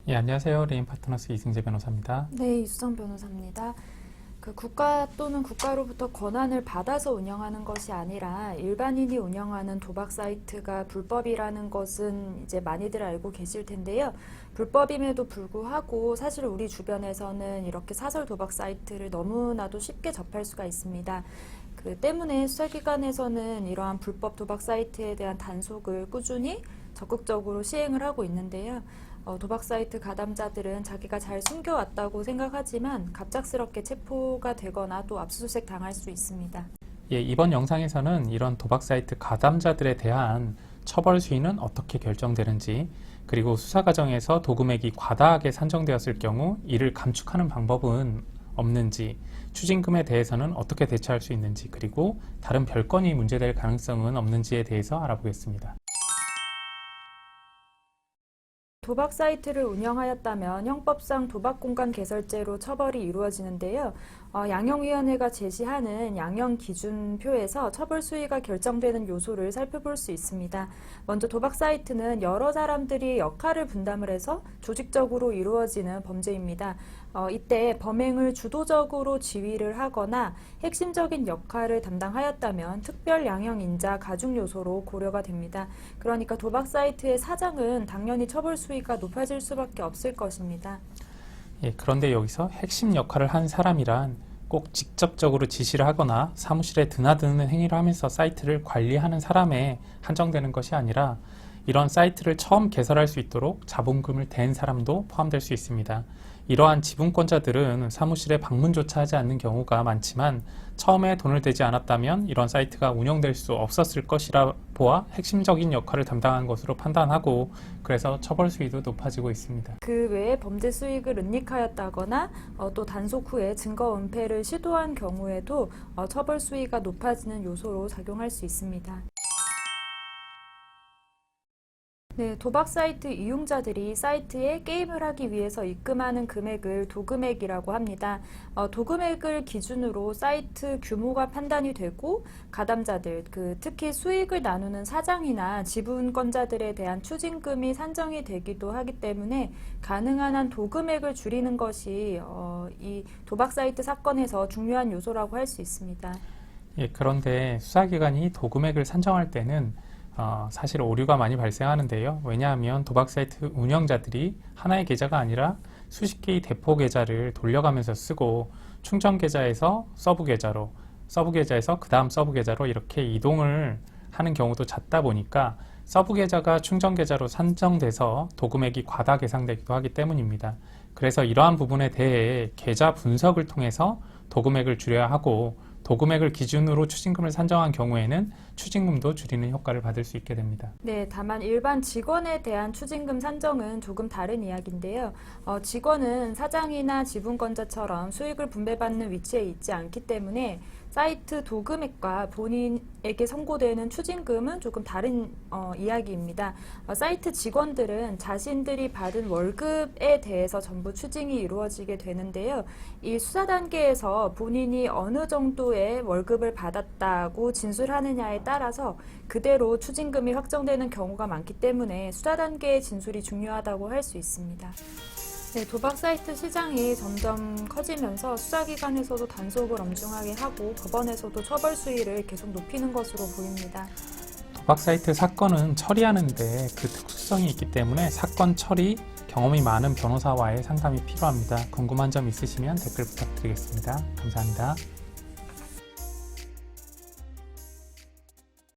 예, 안녕하세요. 레인파트너스 이승재 변호사입니다. 네, 이수정 변호사입니다. 국가 또는 국가로부터 권한을 받아서 운영하는 것이 아니라 일반인이 운영하는 도박 사이트가 불법이라는 것은 이제 많이들 알고 계실 텐데요. 불법임에도 불구하고 사실 우리 주변에서는 이렇게 사설 도박 사이트를 너무나도 쉽게 접할 수가 있습니다. 때문에 수사기관에서는 이러한 불법 도박 사이트에 대한 단속을 꾸준히 적극적으로 시행을 하고 있는데요. 도박 사이트 가담자들은 자기가 잘 숨겨왔다고 생각하지만 갑작스럽게 체포가 되거나 또 압수수색 당할 수 있습니다. 예, 이번 영상에서는 이런 도박 사이트 가담자들에 대한 처벌 수위는 어떻게 결정되는지, 그리고 수사 과정에서 도금액이 과다하게 산정되었을 경우 이를 감축하는 방법은 없는지, 추징금에 대해서는 어떻게 대처할 수 있는지, 그리고 다른 별건이 문제될 가능성은 없는지에 대해서 알아보겠습니다. 도박 사이트를 운영하였다면 형법상 도박공간 개설죄로 처벌이 이루어지는데요. 양형위원회가 제시하는 양형기준표에서 처벌 수위가 결정되는 요소를 살펴볼 수 있습니다. 먼저 도박 사이트는 여러 사람들이 역할을 분담을 해서 조직적으로 이루어지는 범죄입니다. 이때 범행을 주도적으로 지휘를 하거나 핵심적인 역할을 담당하였다면 특별 양형 인자 가중 요소로 고려가 됩니다. 그러니까 도박 사이트의 사장은 당연히 처벌 수위가 높아질 수밖에 없을 것입니다. 예, 그런데 여기서 핵심 역할을 한 사람이란 꼭 직접적으로 지시를 하거나 사무실에 드나드는 행위를 하면서 사이트를 관리하는 사람에 한정되는 것이 아니라 이런 사이트를 처음 개설할 수 있도록 자본금을 댄 사람도 포함될 수 있습니다. 이러한 지분권자들은 사무실에 방문조차 하지 않는 경우가 많지만 처음에 돈을 대지 않았다면 이런 사이트가 운영될 수 없었을 것이라 보아 핵심적인 역할을 담당한 것으로 판단하고, 그래서 처벌 수위도 높아지고 있습니다. 그 외에 범죄 수익을 은닉하였다거나 또 단속 후에 증거 은폐를 시도한 경우에도 처벌 수위가 높아지는 요소로 작용할 수 있습니다. 네, 도박 사이트 이용자들이 사이트에 게임을 하기 위해서 입금하는 금액을 도금액이라고 합니다. 도금액을 기준으로 사이트 규모가 판단이 되고 가담자들, 특히 수익을 나누는 사장이나 지분권자들에 대한 추징금이 산정이 되기도 하기 때문에 가능한 한 도금액을 줄이는 것이 이 도박 사이트 사건에서 중요한 요소라고 할 수 있습니다. 예, 그런데 수사기관이 도금액을 산정할 때는 사실 오류가 많이 발생하는데요. 왜냐하면 도박 사이트 운영자들이 하나의 계좌가 아니라 수십 개의 대포 계좌를 돌려가면서 쓰고 충전 계좌에서 서브 계좌로, 서브 계좌에서 그 다음 서브 계좌로 이렇게 이동을 하는 경우도 잦다 보니까 서브 계좌가 충전 계좌로 산정돼서 도금액이 과다 계산되기도 하기 때문입니다. 그래서 이러한 부분에 대해 계좌 분석을 통해서 도금액을 줄여야 하고, 도금액을 기준으로 추징금을 산정한 경우에는 추징금도 줄이는 효과를 받을 수 있게 됩니다. 네, 다만 일반 직원에 대한 추징금 산정은 조금 다른 이야기인데요. 직원은 사장이나 지분권자처럼 수익을 분배받는 위치에 있지 않기 때문에 사이트 도금액과 본인에게 선고되는 추징금은 조금 다른 이야기입니다. 사이트 직원들은 자신들이 받은 월급에 대해서 전부 추징이 이루어지게 되는데요. 이 수사 단계에서 본인이 어느 정도의 월급을 받았다고 진술하느냐에 따라서 그대로 추징금이 확정되는 경우가 많기 때문에 수사 단계의 진술이 중요하다고 할 수 있습니다. 네, 도박 사이트 시장이 점점 커지면서 수사기관에서도 단속을 엄중하게 하고 법원에서도 처벌 수위를 계속 높이는 것으로 보입니다. 도박 사이트 사건은 처리하는데 그 특수성이 있기 때문에 사건 처리 경험이 많은 변호사와의 상담이 필요합니다. 궁금한 점 있으시면 댓글 부탁드리겠습니다. 감사합니다.